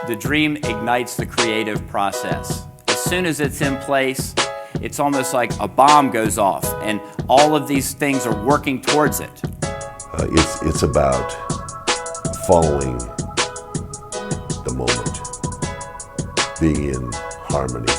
The dream ignites the creative process. As soon as it's in place, it's almost like a bomb goes off and all of these things are working towards it. It's about following the moment, being in harmony.